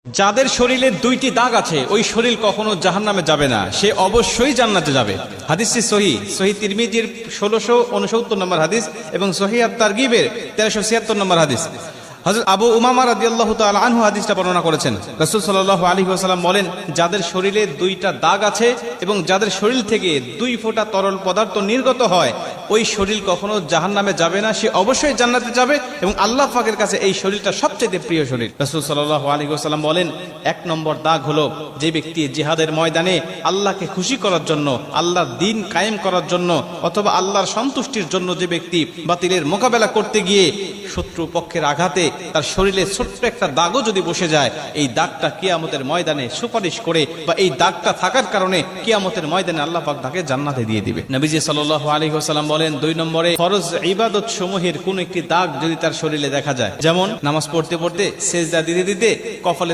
যাদের শরীরে দুইটি দাগ আছে ওই শরীর কখনো জাহান্নামে যাবে না, সে অবশ্যই জান্নাতে যাবে। হাদিসটি সহিহ তিরমিজির 1669 নম্বর হাদিস এবং সহিহ আত-তারগিবের 1376 নম্বর হাদিস। হযরত আবু উমামা রাদিয়াল্লাহু তাআলা আনহু হাদিসটা বর্ণনা করেছেন। রাসূল সাল্লাল্লাহু আলাইহি ওয়াসাল্লাম বলেন, যাদের শরীরে দুইটা দাগ আছে এবং যাদের শরীর থেকে 2 ফোঁটা তরল পদার্থ নির্গত হয় ওই শরীর কখনো জাহান্নামে যাবে না, সে অবশ্যই জান্নাতে যাবে এবং আল্লাহ পাকের কাছে এই শরীরটা সবচেয়ে প্রিয় শরীর। রাসূল সাল্লাল্লাহু আলাইহি ওয়াসাল্লাম বলেন, 1 নম্বর দাগ হলো যে ব্যক্তি জিহাদের ময়দানে আল্লাহকে খুশি করার জন্য, আল্লাহর দ্বীন কায়েম করার জন্য অথবা আল্লাহর সন্তুষ্টির জন্য যে ব্যক্তি বাতিলের মোকাবেলা করতে গিয়ে শত্রু পক্ষের আঘাতে তার শরীরে ছোট্ট একটা দাগও যদি বসে যায়, এই দাগটা কিয়ামতের ময়দানে সুপারিশ করে বা এই দাগটা থাকার কারণে কিয়ামতের ময়দানে আল্লাহ পাক তাকে জান্নাতে দিয়ে দিবে। নবীজি সাল্লাল্লাহু আলাইহি ওয়াসাল্লাম বলেন, 2 নম্বরে ফরজ ইবাদত সমূহের কোন একটি দাগ যদি তার শরীরে দেখা যায়, যেমন নামাজ পড়তে পড়তে সেজদা দিতে দিতে কপালে